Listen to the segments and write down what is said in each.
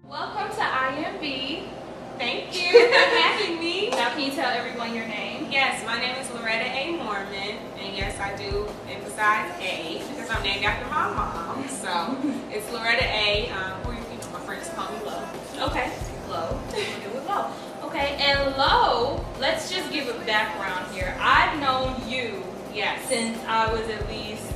Welcome to IAmBee. Thank you for having me. Now can you tell everyone your name? Yes, my name is Loretta A. Morman, and yes, I do emphasize A because I'm named after my mom. So it's Loretta A. Or my friends call me Lo. Okay, Lo. We'll go with Lo. Okay, and Lo, let's just give a background here. I've known you since I was at least,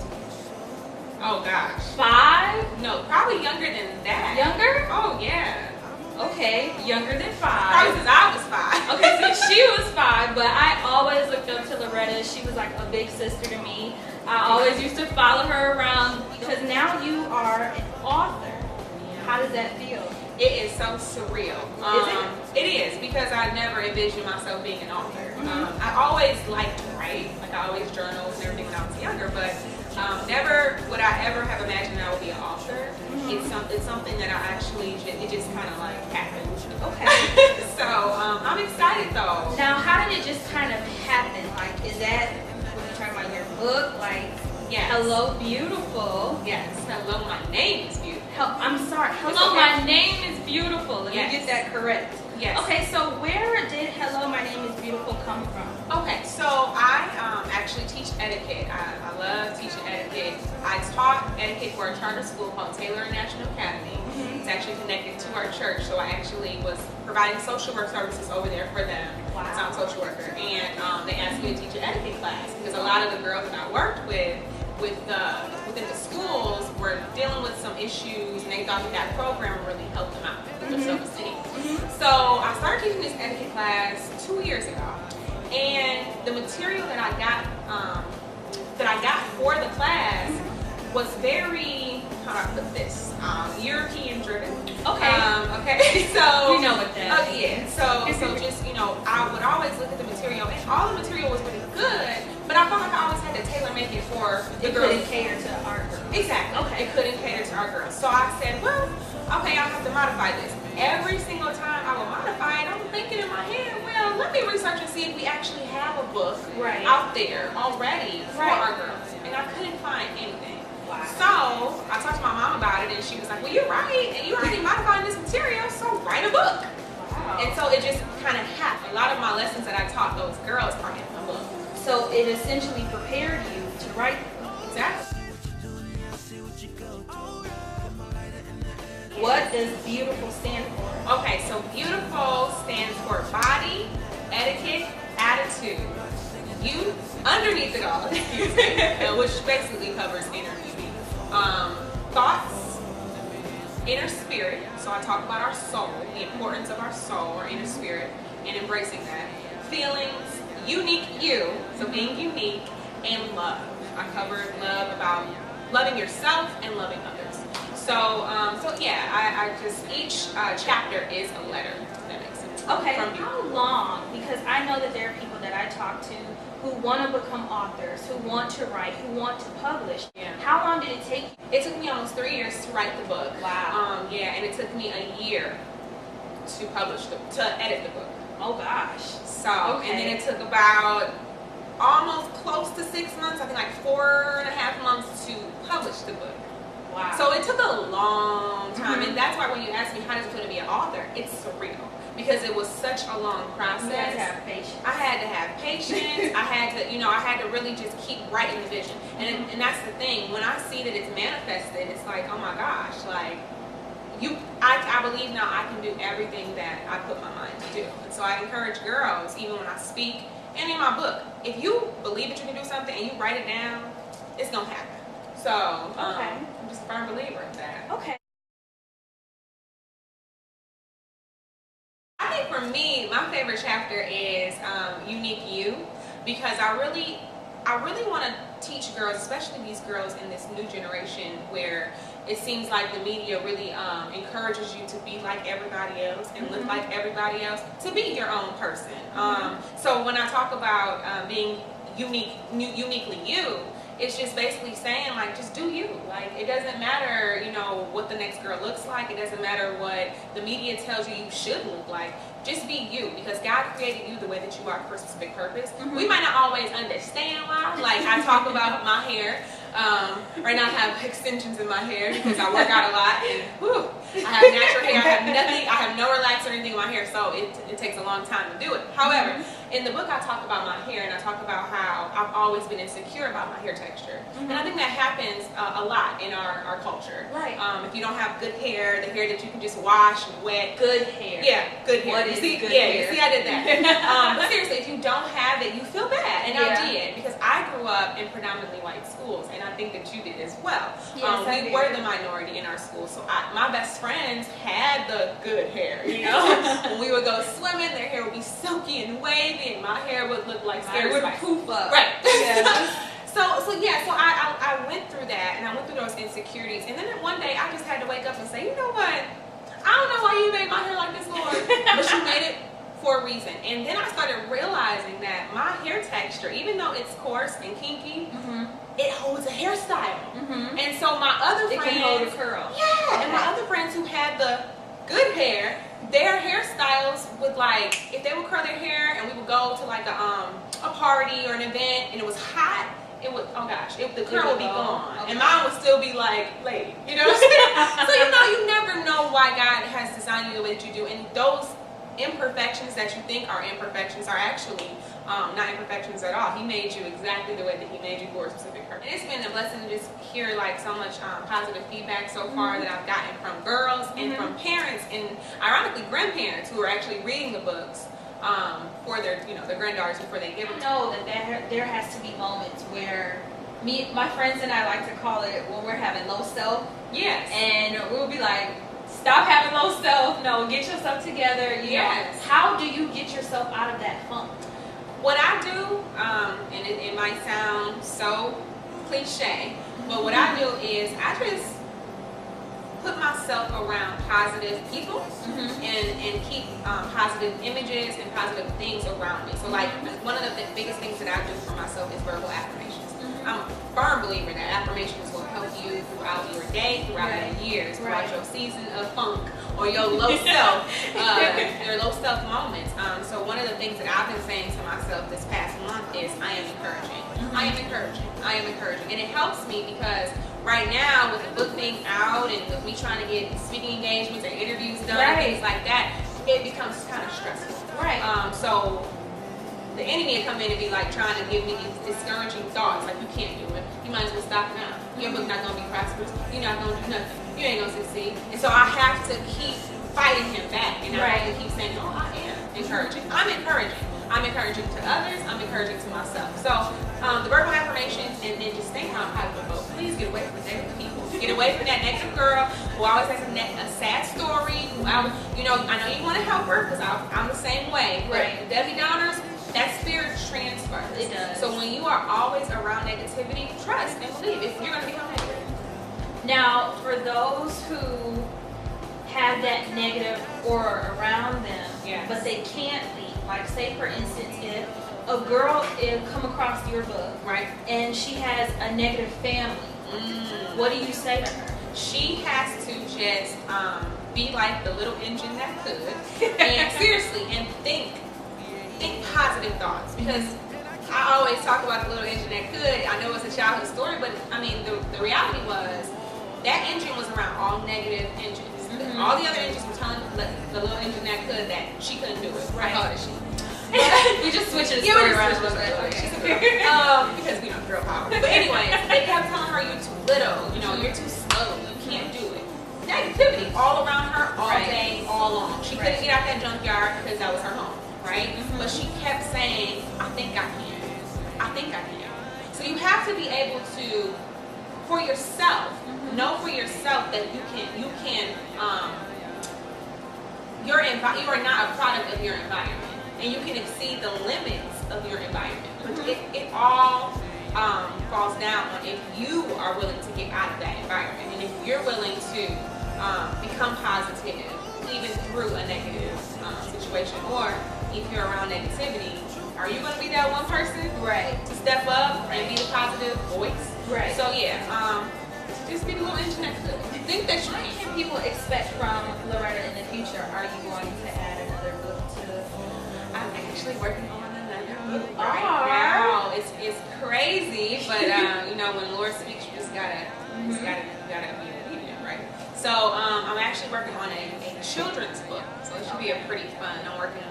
oh gosh, 5? No, probably younger than that. Younger? Oh yeah. Okay, younger than 5. Probably since I was 5. Okay, since she was 5, but I always looked up to Loretta. She was like a big sister to me. I always used to follow her around because now you are an author. How does that feel? It is so surreal. Is it? It is, because I never envisioned myself being an author. I always liked to write, like I always journaled and everything when I was younger, but never would I ever have imagined I would be an author. It's something that I actually, it just kind of like happened. Okay. So I'm excited though. Now, how did it just kind of happen? Like, is that when you're talking about your book? Like, Yes. Hello, beautiful. Yes. Hello, my name is beautiful. I'm sorry. Hello, my name is beautiful. Let me get that correct. Yes. Okay, so where did Hello, my name is beautiful come from? Okay, so I actually teach etiquette. I love teaching etiquette. I taught etiquette for a charter school called Taylor National Academy. It's actually connected to our church, so I actually was providing social work services over there for them. Wow. So I'm a social worker, and they asked me to teach an etiquette class because a lot of the girls that I worked with within the schools were dealing with some issues, and they thought that program would really help them out with their self-esteem. So I started teaching this etiquette class 2 years ago, and the material that I got for the class was very, how do I put this, European driven. Okay. Okay. So we know what that is. Yeah. So just I would always look at the material, and all the material was really good, but I felt like I always had to tailor make it for the girls. It couldn't cater to our girls. Exactly. Okay. It couldn't cater to our girls. So I said, well, okay, I'll have to modify this. Every single time I would modify it, I'm thinking in my head, well, let me research and see if we actually have a book out there already for our girls. And I couldn't find anything. Wow. So I talked to my mom about it, and she was like, well, you're right, and you're already modifying this material, so write a book. Wow. And so it just kind of happened. A lot of my lessons that I taught those girls are in the book. So it essentially prepared you to write. Exactly. What does beautiful stand for? Okay, so beautiful stands for body, etiquette, attitude. You, underneath it all, excuse me, which basically covers inner beauty. Thoughts, inner spirit. So I talk about our soul, the importance of our soul, our inner spirit, and embracing that. Feelings, unique you, so being unique, and love. I covered love, about loving yourself and loving others. So, yeah, I just, each chapter is a letter, if that makes sense. Okay, From you. how long? Because I know that there are people that I talk to who want to become authors, who want to write, who want to publish. Yeah. How long did it take you? It took me almost 3 years to write the book. Wow. Yeah, and it took me a year to to edit the book. Oh gosh. So, Okay. and then it took about almost close to 6 months, I think like 4.5 months to publish the book. Wow. So it took a long time, and that's why when you ask me how does it feel to be an author, it's surreal because it was such a long process. You had to have patience. I had to have patience. I had to, I had to really just keep writing the vision, and that's the thing. When I see that it's manifested, it's like, oh my gosh, like I believe now I can do everything that I put my mind to do, and so I encourage girls, even when I speak and in my book, if you believe that you can do something and you write it down, it's gonna happen. So, I'm just a firm believer of that. Okay. I think for me, my favorite chapter is Unique You, because I really want to teach girls, especially these girls in this new generation where it seems like the media really encourages you to be like everybody else and look like everybody else, to be your own person. So when I talk about being uniquely you, it's just basically saying, like, just do you. Like, it doesn't matter, what the next girl looks like. It doesn't matter what the media tells you should look like. Just be you, because God created you the way that you are for a specific purpose. We might not always understand why. Like, I talk about my hair. Right now I have extensions in my hair because I work out a lot, and whew, I have natural hair. I have nothing. I have no relaxer or anything in my hair, so it takes a long time to do it. However, in the book I talk about my hair, and I talk about how I've always been insecure about my hair texture, and I think that happens a lot in our culture. Right. If you don't have good hair, the hair that you can just wash and wet. Good hair. Yeah, good hair. What You is see, good yeah, hair? you see, I did that. But seriously, if you don't have it, you feel bad, and I did, because I grew up in predominantly white schools, and I think that you did as well. Yes, we were the minority in our school, so my best friends had the good hair. You know, when we would go swimming, their hair would be silky and wavy, and my hair would look like It would poof up. Right. Yeah. So I went through that, and I went through those insecurities, and then one day I just had to wake up and say, you know what? I don't know why you made my hair like this, Lord, but you made it for a reason. And then I started realizing that my hair texture, even though it's coarse and kinky, it holds a hairstyle. And so my other friends, it can hold a curl. Yeah, and my other friends who had the good hair, their hairstyles would, like, if they would curl their hair and we would go to like a party or an event and it was hot, it would, oh gosh, the curl would be gone. Okay. And mine would still be like lady, you know what I'm saying? So you never know why God has designed you the way that you do, and those imperfections that you think are imperfections are actually not imperfections at all. He made you exactly the way that he made you for a specific purpose. And it's been a blessing to just hear like so much positive feedback so far that I've gotten from girls and from parents, and ironically grandparents who are actually reading the books for their their granddaughters before they give them. I know that there has to be moments where my friends and I like to call it when we're having low self. Yes. And we'll be like, stop having low self. No, get yourself together. You know, how do you get yourself out of that funk? What I do, and it might sound so cliche, but what I do is I just put myself around positive people and keep positive images and positive things around me. So like one of the biggest things that I do for myself is verbal affirmations. I'm a firm believer that affirmations will help you throughout your day, throughout your years, throughout your season of funk or your low self, your low self moments. So one of the things that I've been saying to myself this past month is I am encouraging. I am encouraging. I am encouraging. And it helps me because right now with the book being out and with me trying to get speaking engagements or interviews done and things like that, it becomes kind of stressful. Right. So the enemy will come in and be like trying to give me these discouraging thoughts, like you can't do it. You might as well stop now. Your book's not gonna be prosperous. You're not gonna do nothing. You ain't gonna succeed. And so I have to keep fighting him back, and I have to keep saying, no, I am encouraging. I'm encouraging. I'm encouraging to others. I'm encouraging to myself. So the verbal affirmations and just staying on positive boat. Please get away from negative people. Get away from that negative girl who always has a sad story. Who I know you want to help her because I'm the same way. Right. The Debbie Downers. That spirit transfers. It does. So when you are always around negativity, trust and believe if you're going to become negative. Now, for those who have that negative aura around them, but they can't leave, like say for instance, if a girl come across your book, and she has a negative family, what do you say to her? She has to just be like the little engine that could, and seriously, and think positive thoughts, because I always talk about the little engine that could. I know it's a childhood story, but I mean the reality was that engine was around all negative engines. All the other engines were telling the little engine that could that she couldn't do it. I call it a she. We just switched the story around a little bit. She's a girl. Because girl power. But anyways, they kept telling her you're too little, you're too slow, you can't do it. Negativity all around her, all day, all long. She couldn't get out that junkyard because that was her home. Right? But she kept saying, I think I can. I think I can. So you have to be able to, for yourself, know for yourself that you are not a product of your environment. And you can exceed the limits of your environment. But it all falls down on if you are willing to get out of that environment. And if you're willing to become positive, even through a negative situation, or if you're around negativity, are you going to be that one person to step up and be the positive voice? So just be the little engine that could. Think that you What can people expect from Loretta in the future? Are you going to add another book to? I'm actually working on another book right now. It's crazy, but when Lord speaks, you you gotta be obedient, right? So I'm actually working on a children's book, so it should be a pretty fun. I'm working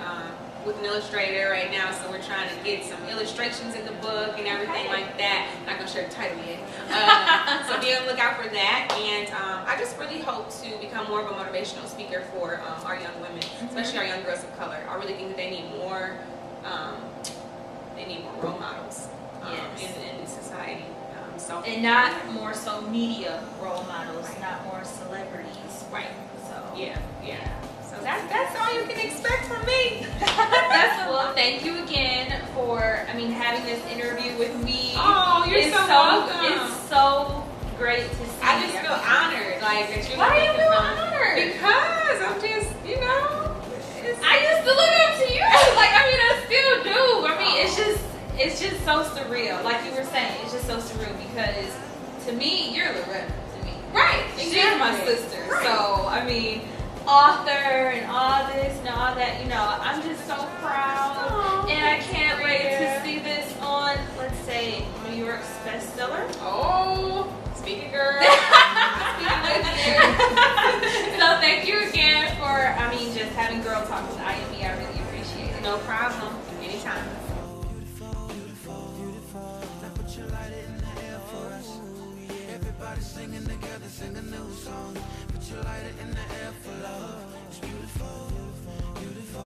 with an illustrator right now, so we're trying to get some illustrations in the book and everything like that. I'm not gonna share the title yet, so be on the lookout for that. And I just really hope to become more of a motivational speaker for our young women, especially our young girls of color. I really think that they need more. They need more role models in society. And not more so media role models, not more celebrities. Right. So yeah. So that's all you can expect from me. Well, thank you again for having this interview with me. Oh, you're so welcome. It's so great to see. I just feel honored, like that you. Why do you feel honored? Because I'm just, I used to look up to you. I still do. It's just so surreal. Like you were saying, it's just so surreal because to me, you're Loretta. To me, right? She's my sister. Right. So author and all this and all that. I'm just so proud, and I can't wait to see this on, let's say, New York's bestseller. Oh, speaking girl. So thank you again for just having Girl Talk with IAmBee. I really appreciate it. No problem. Anytime. Everybody singing together, sing a new song. Put your lighter in the air for love. It's beautiful.